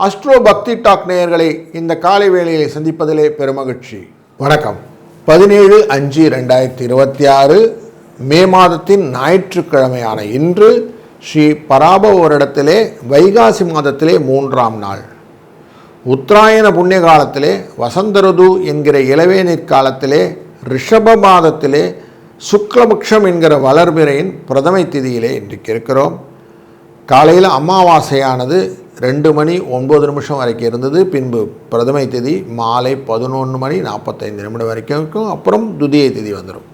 Astro பக்தி talk நேயர்களை இந்த காலை வேளையை சந்திப்பதிலே பெருமகிழ்ச்சி. வணக்கம். 17/5/2026 மே மாதத்தின் ஞாயிற்றுக்கிழமையான இன்று ஸ்ரீ பராபவ வருடத்திலே வைகாசி மாதத்திலே 3ஆம் நாள், உத்தராயண புண்ணிய காலத்திலே வசந்த ருது என்கிற இளவேநீர் காலத்திலே ரிஷப மாதத்திலே சுக்லபக்ஷம் என்கிற வளர்பிறையின் பிரதமை திதியிலே இன்றைக்கு இருக்கிறோம். காலையில் அமாவாசையானது 2:09 வரைக்கும் இருந்தது. பின்பு பிரதமை திதி மாலை 11:45 வரைக்கும் இருக்கும். அப்புறம் துதியை திதி வந்துடும்.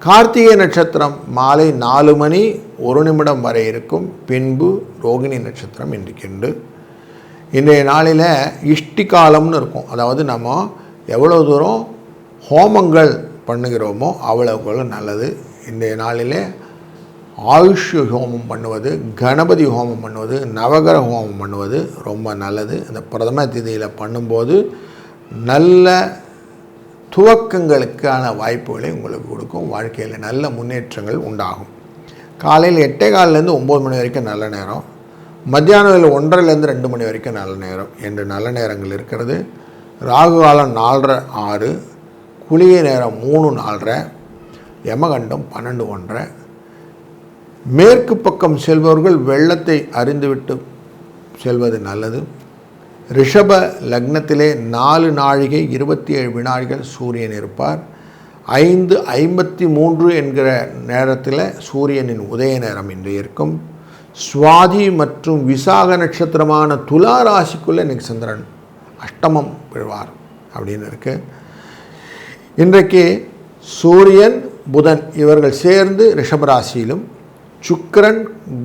கார்த்திகை நட்சத்திரம் மாலை 4:01 வரை இருக்கும். பின்பு ரோகிணி நட்சத்திரம் இன்றைக்கு. இன்றைய நாளில் இஷ்டி காலம்னு இருக்கும். அதாவது நம்ம எவ்வளோ தூரம் ஹோமங்கள் பண்ணுகிறோமோ அவ்வளவு நல்லது. இன்றைய நாளிலே ஆயுஷ் ஹோமம் பண்ணுவது, கணபதி ஹோமம் பண்ணுவது, நவகிரக ஹோமம் பண்ணுவது ரொம்ப நல்லது. இந்த பிரதம திதியில் பண்ணும்போது நல்ல துவக்கங்களுக்கான வாய்ப்புகளை உங்களுக்கு கொடுக்கும். வாழ்க்கையில் நல்ல முன்னேற்றங்கள் உண்டாகும். காலையில் 8:15 9 மணி வரைக்கும் நல்ல நேரம், மத்தியானம் 1:30 2 மணி வரைக்கும் நல்ல நேரம் என்று நல்ல நேரங்கள் இருக்கிறது. ராகு காலம் 4:30 6, குளிகை நேரம் 3:04, யமகண்டம் 12:01. மேற்கு பக்கம் செல்பவர்கள் வெள்ளத்தை அறிந்துவிட்டு செல்வது நல்லது. ரிஷப லக்னத்திலே 4 நாழிகை 27 வினாடிகள் சூரியன் இருப்பார். 5:53 என்கிற நேரத்தில் சூரியனின் உதய நேரம் இன்று இருக்கும். சுவாதி மற்றும் விசாக நட்சத்திரமான துலா ராசிக்குள்ளே இன்றைக்கு சந்திரன் அஷ்டமம் விழுவார் அப்படின்னு இருக்கு. இன்றைக்கு சூரியன் புதன் இவர்கள் சேர்ந்து ரிஷபராசியிலும், சுக்கிரன்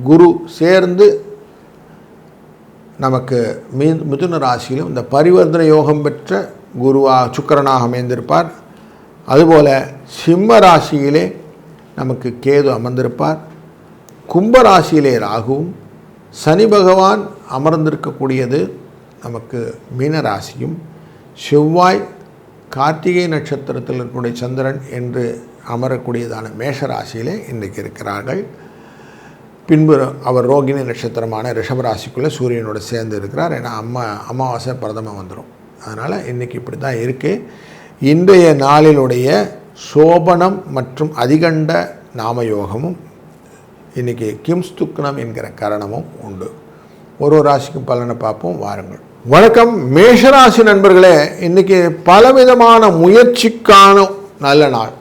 குரு சேர்ந்து நமக்கு மிதுன ராசியிலும் இந்த பரிவர்த்தனை யோகம் பெற்ற சுக்கிரனாக அமைந்திருப்பார். அதுபோல் சிம்ம ராசியிலே நமக்கு கேது அமர்ந்திருப்பார். கும்பராசியிலே ராகுவும், சனி பகவான் அமர்ந்திருக்கக்கூடியது நமக்கு மீன ராசியும், செவ்வாய் கார்த்திகை நட்சத்திரத்தில் இருக்கக்கூடிய சந்திரன் என்று அமரக்கூடியதான மேஷ ராசியிலே இன்றைக்கு இருக்கிறார்கள். பின்பு அவர் ரோகிணி நட்சத்திரமான ரிஷபராசிக்குள்ளே சூரியனோடு சேர்ந்து இருக்கிறார். ஏன்னா அமாவாசை பிரதமம் வந்துடும். அதனால் இன்றைக்கி இப்படி தான் இருக்குது. இன்றைய நாளிலுடைய சோபனம் மற்றும் அதிகண்ட நாமயோகமும் இன்றைக்கி கிம்ஸ்துக்னம் என்கிற கரணமும் உண்டு. ஒரு ராசிக்கும் பலனை பார்ப்போம், வாருங்கள். வணக்கம் மேஷராசி நண்பர்களே. இன்றைக்கி பலவிதமான முயற்சிக்கான நல்ல நாள்.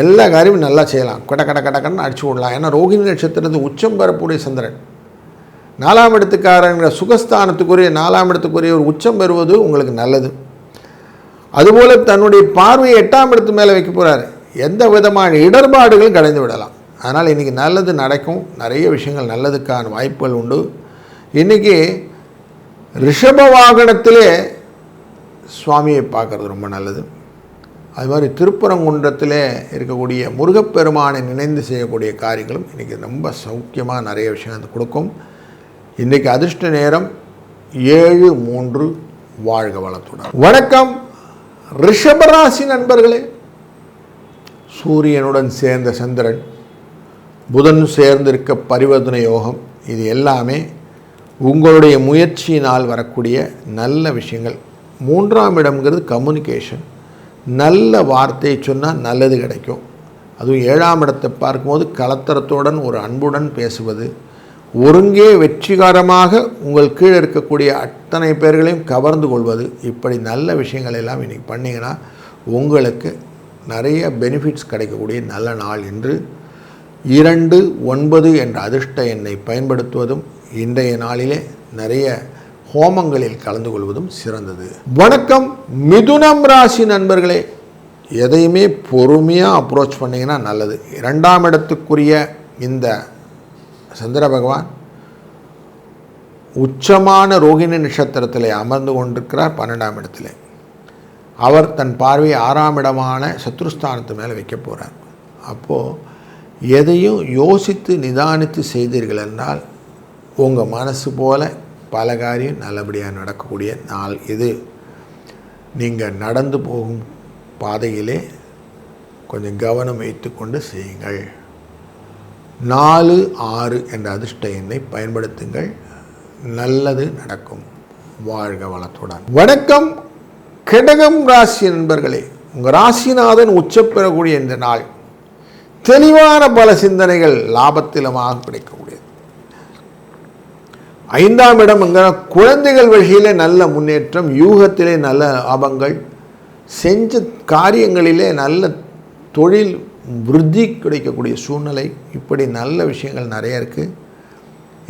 எல்லா காரியமும் நல்லா செய்யலாம். கடன்னு அடிச்சு விடலாம். ஏன்னா ரோகிணி நட்சத்திரத்து உச்சம் பெறக்கூடிய சந்திரன் 4ஆம் இடத்துக்காரங்கிற சுகஸ்தானத்துக்குரிய 4ஆம் இடத்துக்குரிய ஒரு உச்சம் பெறுவது உங்களுக்கு நல்லது. அதுபோல் தன்னுடைய பார்வையை 8ஆம் இடத்து மேலே வைக்க போகிறார். எந்த விதமான இடர்பாடுகளும் கடைந்து விடலாம். அதனால் இன்றைக்கி நல்லது நடக்கும். நிறைய விஷயங்கள் நல்லதுக்கான வாய்ப்புகள் உண்டு. இன்றைக்கி ரிஷப வாகனத்திலே சுவாமியை பார்க்குறது ரொம்ப நல்லது. அது மாதிரி திருப்பரங்குன்றத்தில் இருக்கக்கூடிய முருகப்பெருமானை நினைந்து செய்யக்கூடிய காரியங்களும் இன்றைக்கி ரொம்ப சௌக்கியமாக நிறைய விஷயங்கள் கொடுக்கும். இன்றைக்கி அதிர்ஷ்ட நேரம் 7:03. வாழ்க வளத்துடன். வணக்கம் ரிஷபராசி நண்பர்களே. சூரியனுடன் சேர்ந்த சந்திரன், புதன் சேர்ந்திருக்க பரிவர்த்தனை யோகம், இது எல்லாமே உங்களுடைய முயற்சியினால் வரக்கூடிய நல்ல விஷயங்கள். 3ஆம் இடம்ங்கிறது கம்யூனிகேஷன். நல்ல வார்த்தையை சொன்னால் நல்லது கிடைக்கும். அதுவும் 7ஆம் இடத்தை பார்க்கும்போது கலத்தரத்துடன் ஒரு அன்புடன் பேசுவது, ஒருங்கே வெற்றிகரமாக உங்கள் கீழே இருக்கக்கூடிய அத்தனை பேர்களையும் கவர்ந்து கொள்வது, இப்படி நல்ல விஷயங்கள் எல்லாம் இன்றைக்கி பண்ணிங்கன்னா உங்களுக்கு நிறைய பெனிஃபிட்ஸ் கிடைக்கக்கூடிய நல்ல நாள் என்று 2-9 என்ற அதிர்ஷ்ட எண்ணை பயன்படுத்துவதும் இன்றைய நாளிலே நிறைய ஹோமங்களில் கலந்து கொள்வதும் சிறந்தது. வணக்கம் மிதுனம் ராசி நண்பர்களே. எதையுமே பொறுமையாக அப்ரோச் பண்ணிங்கன்னா நல்லது. 2ஆம் இடத்துக்குரிய இந்த சந்திர பகவான் உச்சமான ரோகிணி நட்சத்திரத்தில் அமர்ந்து கொண்டிருக்கிறார் 12ஆம் இடத்துல. அவர் தன் பார்வையை 6ஆம் இடமான சத்ருஸ்தானத்து மேலே வைக்க போகிறார். அப்போது எதையும் யோசித்து நிதானித்து செய்தீர்கள் என்றால் உங்கள் மனசு போல பல காரியம் நல்லபடியாக நடக்கக்கூடிய நாள் இது. நீங்கள் நடந்து போகும் பாதையிலே கொஞ்சம் கவனம் வைத்து கொண்டு செய்யுங்கள். 4-6 என்ற அதிர்ஷ்ட எண்ணை பயன்படுத்துங்கள். நல்லது நடக்கும். வாழ்க வளத்துடன். வணக்கம் கடகம் ராசி நண்பர்களே. உங்கள் ராசிநாதன் உச்சம் பெறக்கூடிய இந்த நாள் தெளிவான பல சிந்தனைகள் லாபத்திலமாக கிடைக்கக்கூடியது. 5ஆம் இடம் என்கிற குழந்தைகள் வழியிலே நல்ல முன்னேற்றம், யூகத்திலே நல்ல லாபங்கள், செஞ்ச காரியங்களிலே நல்ல தொழில் விருத்தி கிடைக்கக்கூடிய சூழ்நிலை, இப்படி நல்ல விஷயங்கள் நிறைய இருக்குது.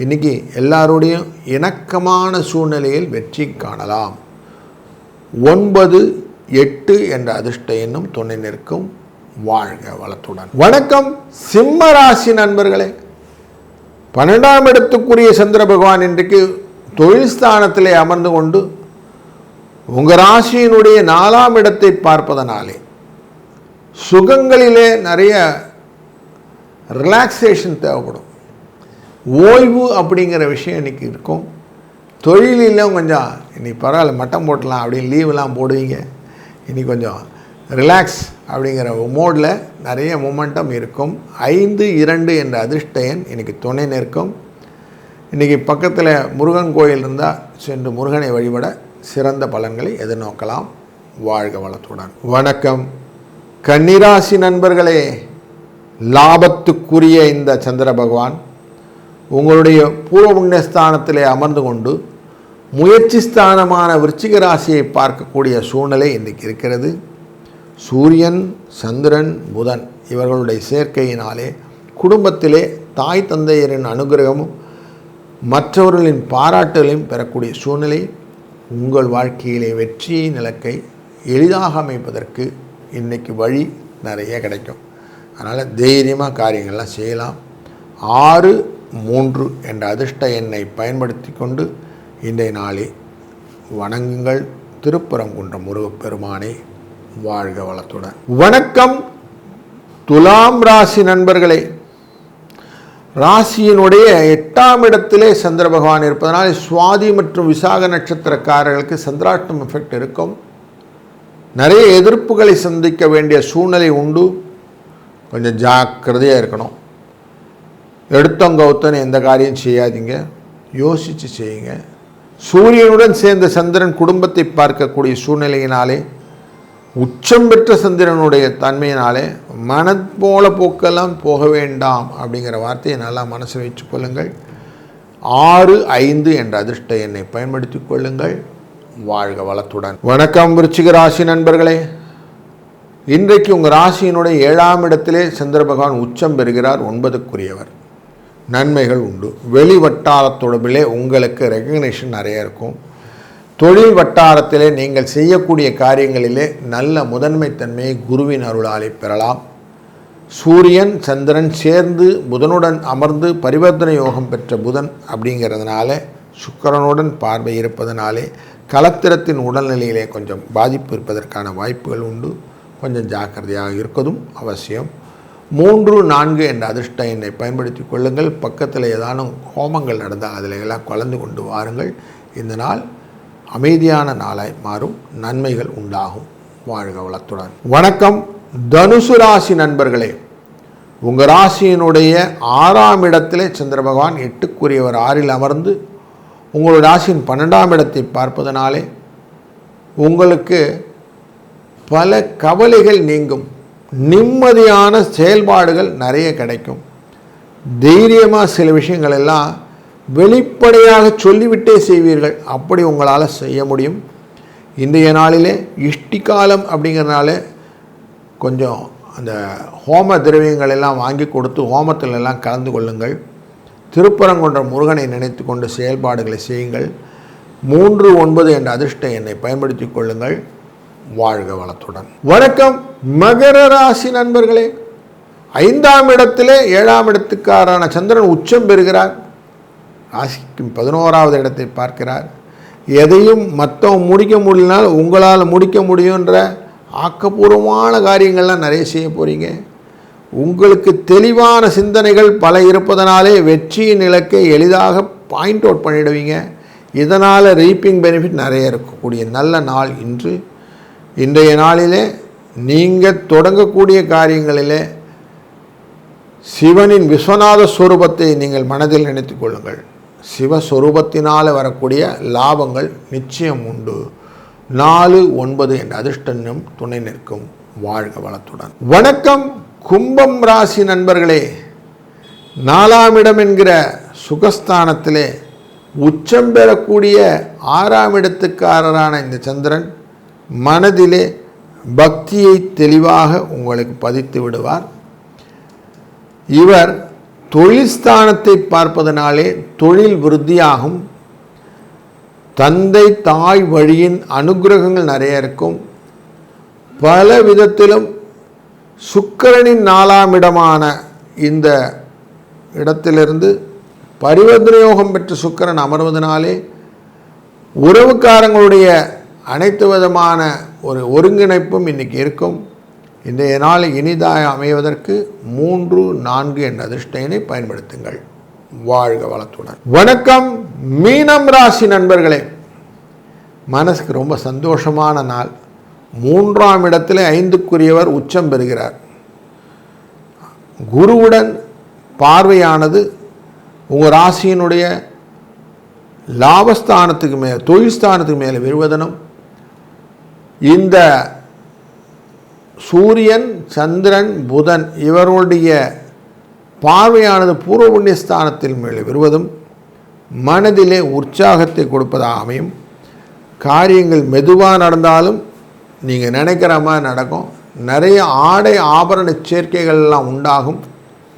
இன்றைக்கி எல்லாரோடையும் இணக்கமான சூழ்நிலையில் வெற்றி காணலாம். 9, 8 என்ற அதிர்ஷ்ட எண்ணும் துணை நிற்கும். வாழ்க வளத்துடன். வணக்கம் சிம்ம ராசி நண்பர்களே. 12ஆம் இடத்துக்குரிய சந்திர பகவான் இன்றைக்கு தொழில் ஸ்தானத்திலே அமர்ந்து கொண்டு உங்கள் ராசியினுடைய 4ஆம் இடத்தை பார்ப்பதனாலே சுகங்களிலே நிறைய ரிலாக்ஸேஷன் தேவைப்படும். ஓய்வு அப்படிங்கிற விஷயம் இன்றைக்கி இருக்கும். தொழிலும் கொஞ்சம் இன்றைக்கி பரவாயில்ல, மட்டம் போட்டலாம் அப்படின்னு லீவெலாம் போடுவீங்க. இன்றைக்கி கொஞ்சம் ரிலாக்ஸ் அப்படிங்கிற மோடில் நிறைய மொமெண்டம் இருக்கும். 5, 2 என்ற அதிர்ஷ்ட எண் இன்றைக்கி துணை நிற்கும். இன்றைக்கி பக்கத்தில் முருகன் கோயில் இருந்தால் சென்று முருகனை வழிபட சிறந்த பலன்களை எதிர்நோக்கலாம். வாழ்க வளத்துடன். வணக்கம் கன்னிராசி நண்பர்களே. லாபத்துக்குரிய இந்த சந்திர பகவான் உங்களுடைய பூர்வ புண்ணியஸ்தானத்திலே அமர்ந்து கொண்டு முயற்சி ஸ்தானமான விருச்சிக ராசியை பார்க்கக்கூடிய சூழ்நிலை இன்றைக்கு இருக்கிறது. சூரியன், சந்திரன், புதன் இவர்களுடைய சேர்க்கையினாலே குடும்பத்திலே தாய் தந்தையரின் அனுகிரகமும் மற்றவர்களின் பாராட்டுகளையும் பெறக்கூடிய சூழ்நிலை உங்கள் வாழ்க்கையிலே வெற்றியை இலக்கை எளிதாக அமைப்பதற்கு இன்றைக்கு வழி நிறைய கிடைக்கும். அதனால் தைரியமாக காரியங்கள்லாம் செய்யலாம். 6, 3 என்ற அதிர்ஷ்ட எண்ணை பயன்படுத்தி கொண்டு இன்றைய நாளை வணங்குங்கள். திருப்பரங்குன்றம் முருகப்பெருமானே. வாழ்க வளத்துடன். வணக்கம் துலாம் ராசி நண்பர்களே. ராசியினுடைய 8ஆம் இடத்திலே சந்திர பகவான் இருப்பதனால் சுவாதி மற்றும் விசாக நட்சத்திரக்காரர்களுக்கு சந்திராஷ்டம் எஃபெக்ட் இருக்கும். நிறைய எதிர்ப்புகளை சந்திக்க வேண்டிய சூழ்நிலை உண்டு. கொஞ்சம் ஜாக்கிரதையாக இருக்கணும். எடுத்தங்கவுத்தனை எந்த காரியம் செய்யாதீங்க, யோசித்து செய்யுங்க. சூரியனுடன் சேர்ந்த சந்திரன் குடும்பத்தை பார்க்கக்கூடிய சூழ்நிலையினாலே உச்சம் பெற்ற சந்திரனுடைய தன்மையினாலே போல போக்கெல்லாம் போக வேண்டாம் அப்படிங்கிற வார்த்தையை நல்லா மனசில் வைத்து கொள்ளுங்கள். 6, 5 என்ற அதிர்ஷ்ட எண்ணை பயன்படுத்தி கொள்ளுங்கள். வாழ்க வளத்துடன். வணக்கம் விருச்சிக ராசி நண்பர்களே. இன்றைக்கு உங்கள் ராசியினுடைய 7ஆம் இடத்திலே சந்திர பகவான் உச்சம் பெறுகிறார். 9க்குரியவர். நன்மைகள் உண்டு. வெளி வட்டார தொடர்பிலே உங்களுக்கு ரெகக்னேஷன் நிறைய இருக்கும். தொழில் வட்டாரத்திலே நீங்கள் செய்யக்கூடிய காரியங்களிலே நல்ல முதன்மைத்தன்மையை குருவின் அருளாலே பெறலாம். சூரியன் சந்திரன் சேர்ந்து புதனுடன் அமர்ந்து பரிவர்த்தனை யோகம் பெற்ற புதன் அப்படிங்கிறதுனால சுக்கிரனுடன் பார்வை இருப்பதனாலே கலத்திரத்தின் உடல்நிலையிலே கொஞ்சம் பாதிப்பு இருப்பதற்கான வாய்ப்புகள் உண்டு. கொஞ்சம் ஜாக்கிரதையாக இருக்கதும் அவசியம். 3, 4 என்ற அதிர்ஷ்ட எண்ணை பயன்படுத்தி கொள்ளுங்கள். பக்கத்தில் ஏதானும் ஹோமங்கள் நடந்தால் அதில் எல்லாம் கலந்து கொண்டு வாருங்கள். இந்த நாள் அமைதியான நாளாய் மாறும். நன்மைகள் உண்டாகும். வாழ்க வளத்துடன். வணக்கம் தனுசு ராசி நண்பர்களே. உங்கள் ராசியினுடைய 6ஆம் இடத்திலே சந்திர பகவான் 8க்குரியவர் 6இல் அமர்ந்து உங்களுடைய ராசியின் 12ஆம் இடத்தை பார்ப்பதனாலே உங்களுக்கு பல கவலைகள் நீங்கும். நிம்மதியான செயல்பாடுகள் நிறைய கிடைக்கும். தைரியமாக சில விஷயங்கள் எல்லாம் வெளிப்படையாக சொல்லிவிட்டே செய்வீர்கள். அப்படி உங்களால் செய்ய முடியும். இன்றைய நாளிலே இஷ்டிகாலம் அப்படிங்கிறனால கொஞ்சம் அந்த ஹோம திரவியங்கள் எல்லாம் வாங்கி கொடுத்து ஹோமத்தில் எல்லாம் கலந்து கொள்ளுங்கள். திருப்பரங்குன்றம் முருகனை நினைத்து கொண்டு செயல்பாடுகளை செய்யுங்கள். 3, 9 என்ற அதிர்ஷ்ட எண்ணை பயன்படுத்தி கொள்ளுங்கள். வாழ்க வளத்துடன். வணக்கம் மகர ராசி நண்பர்களே. 5ஆம் இடத்திலே 7ஆம் இடத்துக்காரான சந்திரன் உச்சம் பெறுகிறார். ராசிக்கு 11வது இடத்தை பார்க்கிறார். எதையும் மற்றவங்க முடிக்க முடியலனால் உங்களால் முடிக்க முடியுன்ற ஆக்கப்பூர்வமான காரியங்கள்லாம் நிறைய செய்ய போகிறீங்க. உங்களுக்கு தெளிவான சிந்தனைகள் பல இருப்பதனாலே வெற்றியின் இலக்கை எளிதாக பாயிண்ட் அவுட் பண்ணிடுவீங்க. இதனால் ரீப்பிங் பெனிஃபிட் நிறைய இருக்கக்கூடிய நல்ல நாள் இன்று. இன்றைய நாளிலே நீங்கள் தொடங்கக்கூடிய காரியங்களிலே சிவனின் விஸ்வநாத ஸ்வரூபத்தை நீங்கள் மனதில் நினைத்து கொள்ளுங்கள். சிவஸ்வரூபத்தினால் வரக்கூடிய லாபங்கள் நிச்சயம் உண்டு. 4, 9 என்ற அதிர்ஷ்டம் துணை நிற்கும். வாழ்க வளத்துடன். வணக்கம் கும்பம் ராசி நண்பர்களே. 4ஆம் இடம் என்கிற சுகஸ்தானத்திலே உச்சம் பெறக்கூடிய 6ஆம் இடத்துக்காரரான இந்த சந்திரன் மனதிலே பக்தியை தெளிவாக உங்களுக்கு பதித்து விடுவார். இவர் தொழில் ஸ்தானத்தை பார்ப்பதனாலே தொழில் விருத்தியாகும். தந்தை தாய் வழியின் அனுகிரகங்கள் நிறைய இருக்கும். பல விதத்திலும் சுக்கிரனின் 4ஆம் இடமான இந்த இடத்திலிருந்து பரிவர்த்தனை யோகம் பெற்ற சுக்கிரன் அமர்வதனாலே உறவுக்காரங்களுடைய அனைத்து விதமான ஒரு ஒருங்கிணைப்பும் இன்றைக்கி இருக்கும். இன்றைய நாள் இனிதாக அமைவதற்கு 3, 4 என்ற அதிர்ஷ்டனை பயன்படுத்துங்கள். வாழ்க வளத்துடன். வணக்கம் மீனம் ராசி நண்பர்களே. மனசுக்கு ரொம்ப சந்தோஷமான நாள். 3ஆம் இடத்தில் 5க்குரியவர் உச்சம் பெறுகிறார். குருவுடன் பார்வையானது உங்கள் ராசியினுடைய லாபஸ்தானத்துக்கு மேலே தொழில் ஸ்தானத்துக்கு மேலே விழுவதனும், இந்த சூரியன் சந்திரன் புதன் இவருடைய பார்வையானது பூர்வ புண்ணிய ஸ்தானத்தில் மேலே வருவதும் மனதிலே உற்சாகத்தை கொடுப்பதாக அமையும். காரியங்கள் மெதுவாக நடந்தாலும் நீங்கள் நினைக்கிற மாதிரி நடக்கும். நிறைய ஆடை ஆபரண சேர்க்கைகள்லாம் உண்டாகும்.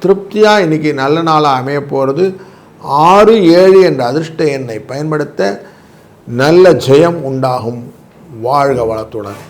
திருப்தியாக இன்றைக்கி நல்ல நாளாக அமைய போகிறது. 6, 7 என்ற அதிர்ஷ்ட எண்ணை பயன்படுத்த நல்ல ஜெயம் உண்டாகும். வாழ்க வளத்துடன்.